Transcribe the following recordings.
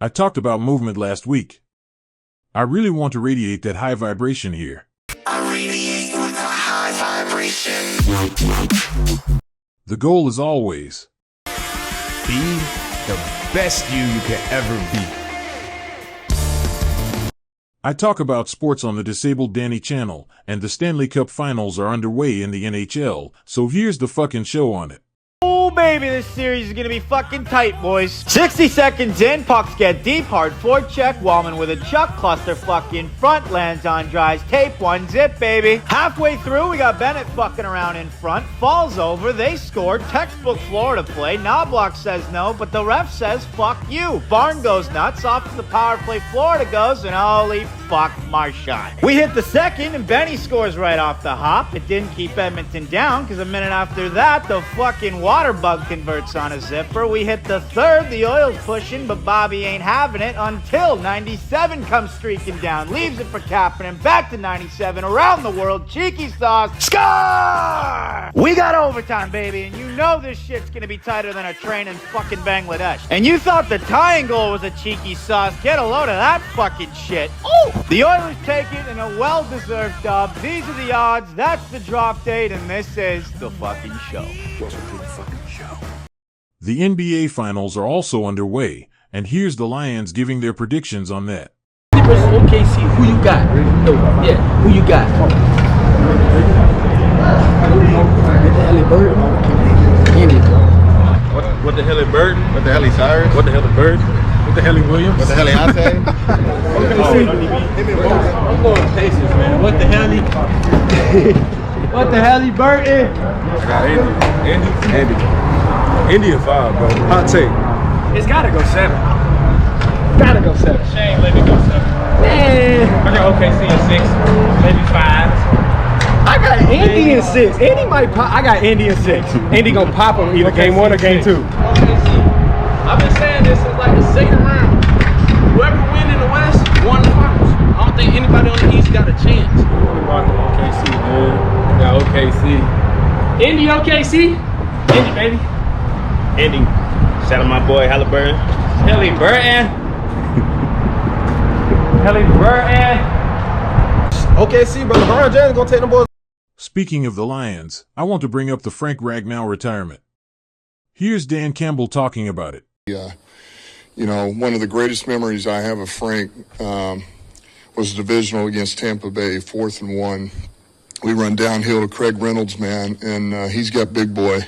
I talked about movement last week. I really want to radiate that high vibration here. I radiate with a high vibration. The goal is always be the best you can ever be. I talk about sports on the Disabled Danny channel, and the Stanley Cup Finals are underway in the NHL, so here's the fucking show on it. Oh baby, this series is gonna be fucking tight, boys. 60 seconds in, pucks get deep, hard forecheck, Wallman with a chuck, cluster fucking front, lands on Dry's tape, one zip, baby. Halfway through, we got Bennett fucking around in front, falls over, they score, textbook Florida play, Knobloch says no, but the ref says fuck you. Barn goes nuts, off to the power play, Florida goes, and holy fuck, Marchand. We hit the second, and Benny scores right off the hop. It didn't keep Edmonton down, because a minute after that, the fucking water bug converts on a zipper. We hit the third, the Oil's pushing, but Bobby ain't having it until 97 comes streaking down, leaves it for Kapanen, back to 97, around the world, cheeky sauce, score! We got overtime, baby, and you know this shit's gonna be tighter than a train in fucking Bangladesh. And you thought the tying goal was a cheeky sauce, get a load of that fucking shit. Oh! The Oilers take it in a well-deserved dub. These are the odds, that's the drop date, and this is the fucking show. The NBA Finals are also underway, and here's the Lions giving their predictions on that. Versus OKC, who you got? No, yeah, who you got? What the hell is Bird? What the hell is Burton? What the hell is Cyrus? What the hell is Bird? What the hell is Williams? What the hell is Ante? I'm going Pacers, man. What the hell is What the hell is Burton? I got Andy. Indy at 5, bro. Hot take. It's gotta go 7. Gotta go 7. Shane, let me go 7. Man. I got OKC in 6, maybe 5. I got Indy in 6. Indy might pop. I got Indy in 6. Indy gonna pop him either game 1 or game 2. I've been saying this since like the second round. Whoever win in the West won the finals. I don't think anybody on the East got a chance. Rocking OKC, man. Got OKC. Indy, OKC. Indy, baby. Indy. Shout out my boy Halliburton. Halliburton. Halliburton. OKC, bro. LeBron James gonna take them boys. Speaking of the Lions, I want to bring up the Frank Ragnow retirement. Here's Dan Campbell talking about it. You know, one of the greatest memories I have of Frank was divisional against Tampa Bay, 4th and 1. We run downhill to Craig Reynolds, man, and he's got big boy.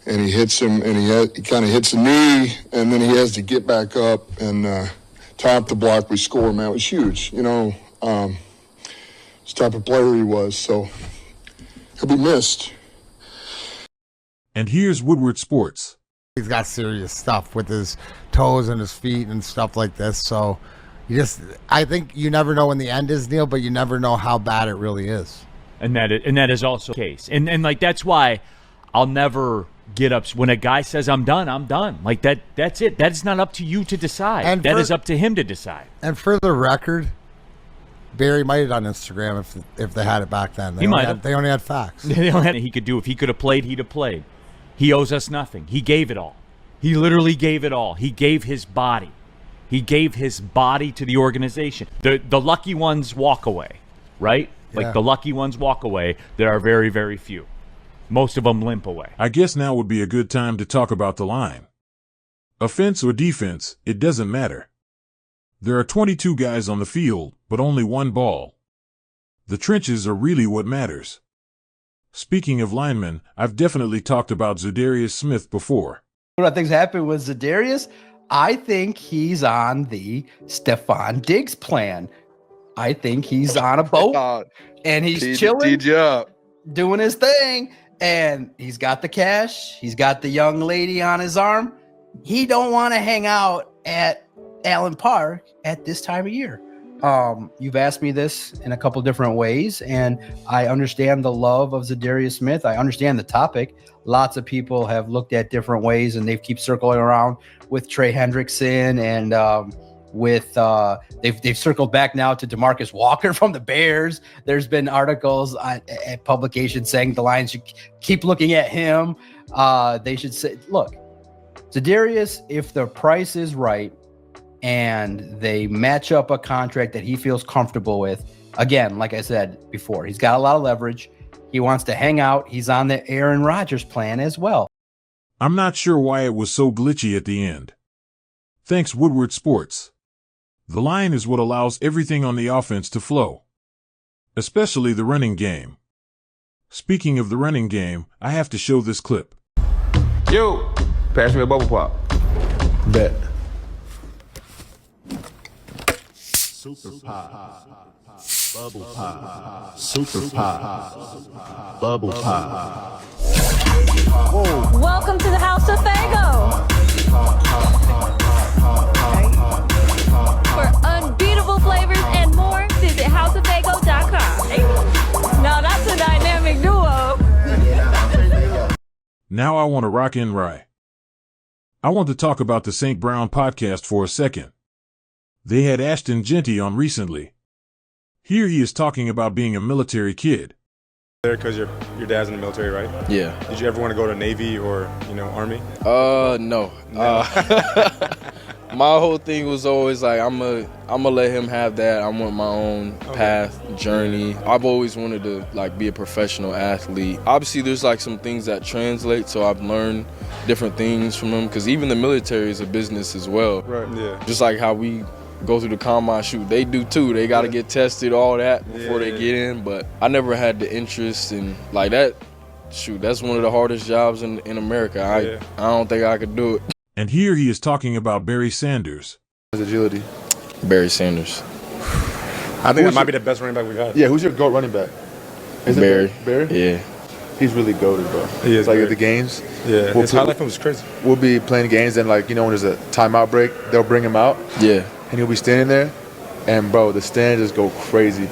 And he hits him, and he kind of hits the knee, and then he has to get back up and top the block. We score, man. It was huge, you know. It's the type of player he was, so he'll be missed. And here's Woodward Sports. He's got serious stuff with his toes and his feet and stuff like this. So I think you never know when the end is, Neil, but you never know how bad it really is. And that is also the case. And like, that's why I'll never get up when a guy says I'm done. Like that's it. That's not up to you to decide. And that is up to him to decide. And for the record, Barry might have done Instagram if they had it back then. They only had facts. He could do. If he could have played, he'd have played. He owes us nothing. He gave it all. He literally gave it all. He gave his body. He gave his body to the organization. The lucky ones walk away, right? Yeah. Like the lucky ones walk away. There are very, very few. Most of them limp away. I guess now would be a good time to talk about the line. Offense or defense, it doesn't matter. There are 22 guys on the field, but only one ball. The trenches are really what matters. Speaking of linemen, I've definitely talked about Za'Darius Smith before. What I think's happened with Za'Darius, I think he's on the Stephon Diggs plan. I think he's on a boat and he's chilling, doing his thing, and he's got the cash. He's got the young lady on his arm. He don't want to hang out at Allen Park at this time of year. You've asked me this in a couple different ways, and I understand the love of Za'Darius Smith. I understand the topic. Lots of people have looked at different ways, and they keep circling around with Trey Hendrickson and with they've circled back now to DeMarcus Walker from the Bears. There's been articles at publications saying the Lions should keep looking at him. They should say, look, Za'Darius, if the price is right and they match up a contract that he feels comfortable with, again, like I said before, he's got a lot of leverage. He wants to hang out. He's on the Aaron Rodgers plan as well. I'm not sure why it was so glitchy at the end. Thanks, Woodward Sports. The line is what allows everything on the offense to flow, especially the running game. Speaking of the running game, I have to show this clip. Yo, pass me a bubble pop. Bet. Super pop. Bubble pop. Super pop. Bubble pop. Whoa. Welcome to the House of Fago. For unbeatable flavors and more, visit houseoffago.com. Now that's a dynamic duo. Now I want to rock and rye. I want to talk about the St. Brown podcast for a second. They had Ashton Jeanty on recently. Here he is talking about being a military kid. There because your dad's in the military, right? Yeah. Did you ever want to go to Navy or, Army? No. My whole thing was always like, I'm gonna let him have that. I want my own path, journey. I've always wanted to be a professional athlete. Obviously, there's some things that translate, so I've learned different things from him. Because even the military is a business as well. Right. Yeah. Just like how we go through the combine shoot, they do too. They got to get tested, all that before they get in. But I never had the interest in that. Shoot, that's one of the hardest jobs in America. I don't think I could do it. And here he is talking about Barry Sanders. Agility. Barry Sanders. I think that might be the best running back we've had. Yeah, who's your GOAT running back? Is Barry. It Barry? Yeah. He's really goated, bro. He is. At the games. Yeah. His highlight film was crazy. We'll be playing games and when there's a timeout break, they'll bring him out. Yeah. And he'll be standing there, and bro, the stands just go crazy.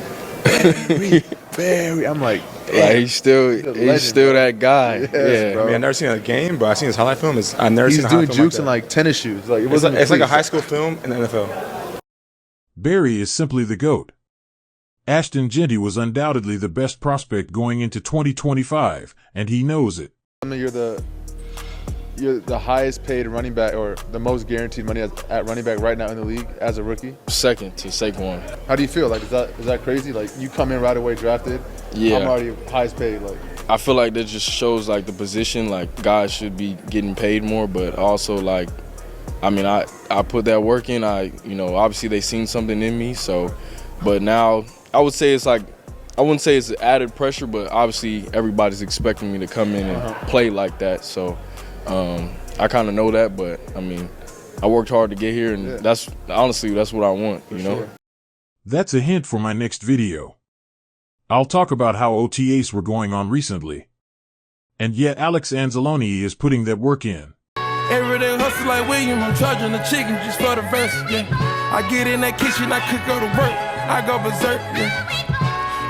Barry, I'm like, he's still that guy. Yes, yeah, bro. I've never seen a game, but I've seen his highlight film. I've never He's seen a doing highlight film jukes in tennis shoes. It's like a high school film in the NFL. Barry is simply the GOAT. Ashton Jeanty was undoubtedly the best prospect going into 2025, and he knows it. You're the highest paid running back, or the most guaranteed money at running back right now in the league as a rookie. Second to Saquon. How do you feel? Is that crazy? You come in right away drafted. Yeah. I'm already highest paid. I feel like that just shows the position. Guys should be getting paid more, but also I put that work in. Obviously they seen something in me. So, but now I would say I wouldn't say it's added pressure, but obviously everybody's expecting me to come in and play like that. So. I kind of know that, but I worked hard to get here, and that's honestly what I want, you know? Sure. That's a hint for my next video. I'll talk about how OTAs were going on recently. And yet Alex Anzalone is putting that work in. Everyday hustle like William, I'm charging the chicken just for the verse, yeah. I get in that kitchen, I could go to work, I go berserk, yeah.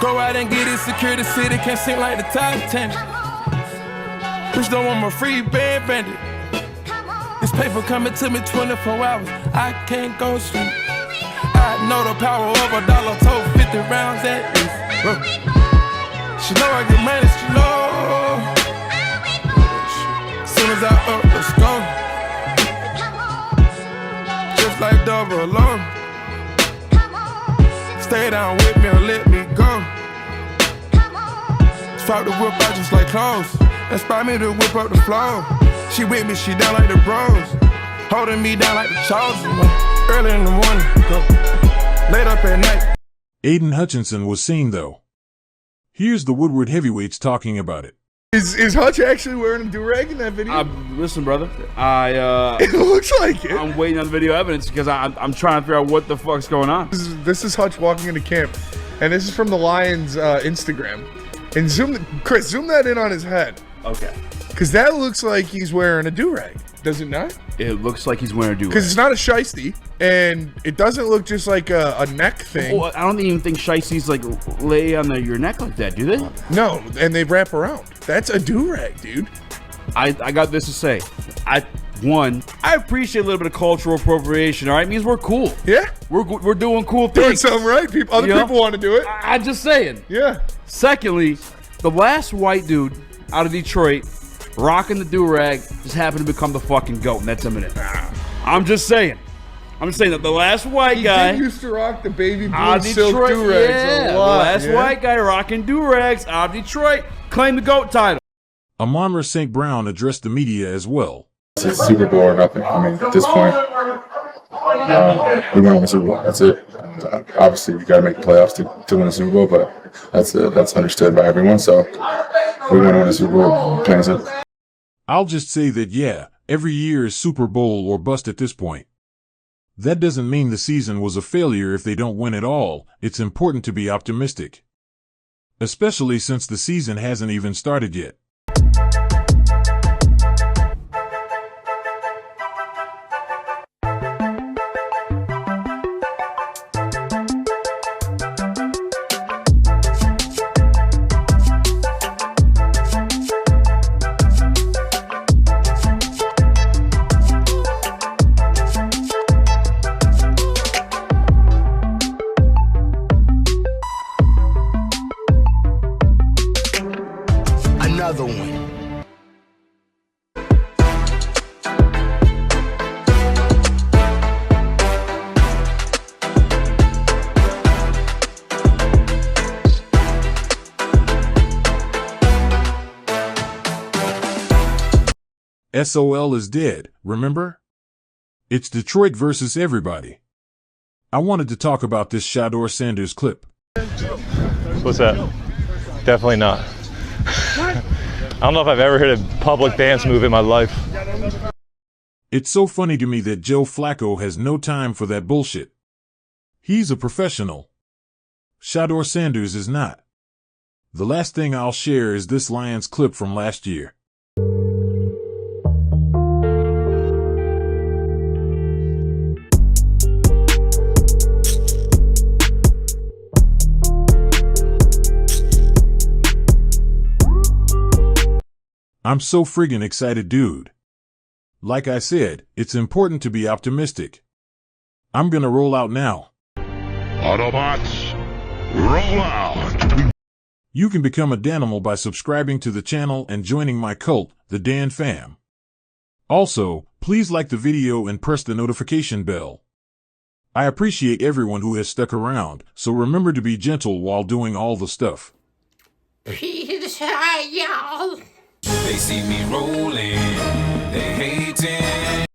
Go out and get it, secure the city, can't sing like the Titanic. Bitch don't want my free band bandit. This paper coming to me 24 hours. I can't go sleep. I know the power of $1 told 50 rounds at least. She know I get money, she know. As soon as I up, let's go. Just like double alarm. Stay down with me or let me go. Swap the whip out just like clothes. Inspire me to whip up the flow. She with me, she down like the bros. Holding me down like the chosen one. Early in the morning, go. Late up at night. Aiden Hutchinson was seen though. Here's the Woodward heavyweights talking about it. Is Hutch actually wearing a do-rag in that video? Listen, brother. It looks like it. I'm waiting on the video evidence because I'm trying to figure out what the fuck's going on. This is Hutch walking into camp, and this is from the Lions Instagram. And zoom that in on his head. Okay. Because that looks like he's wearing a do-rag, does it not? It looks like he's wearing a do-rag. Because it's not a shiesty, and it doesn't look just like a neck thing. Well, I don't even think shiesties lay on your neck like that, do they? No, and they wrap around. That's a do-rag, dude. I got this to say. One, I appreciate a little bit of cultural appropriation. All right, it means we're cool. Yeah, we're doing cool doing things. something right. Other people want to do it. I'm just saying. Yeah. Secondly, the last white dude out of Detroit rocking the do-rag just happened to become the fucking GOAT, and that's Eminem. I'm just saying. That the last white guy He used to rock the baby blue out of silk Detroit, do-rags a lot. the last white guy rocking do-rags out of Detroit claimed the GOAT title. Amon-Ra St. Brown addressed the media as well. It's Super Bowl or nothing. I mean, at this point, we won the Super Bowl. That's it. Obviously, you got to make the playoffs to win the Super Bowl, but that's understood by everyone. So we want to win the Super Bowl. Plain and simple. I'll just say that, yeah, every year is Super Bowl or bust at this point. That doesn't mean the season was a failure if they don't win at all. It's important to be optimistic. Especially since the season hasn't even started yet. Another one. SOL is dead, remember? It's Detroit versus everybody. I wanted to talk about this Shedeur Sanders clip. What's that? Definitely not. I don't know if I've ever hit a public dance move in my life. It's so funny to me that Joe Flacco has no time for that bullshit. He's a professional. Shedeur Sanders is not. The last thing I'll share is this Lions clip from last year. I'm so friggin' excited, dude. Like I said, it's important to be optimistic. I'm gonna roll out now. Autobots, roll out! You can become a Danimal by subscribing to the channel and joining my cult, the Dan Fam. Also, please like the video and press the notification bell. I appreciate everyone who has stuck around, so remember to be gentle while doing all the stuff. Peace out, y'all. They see me rolling, they hating.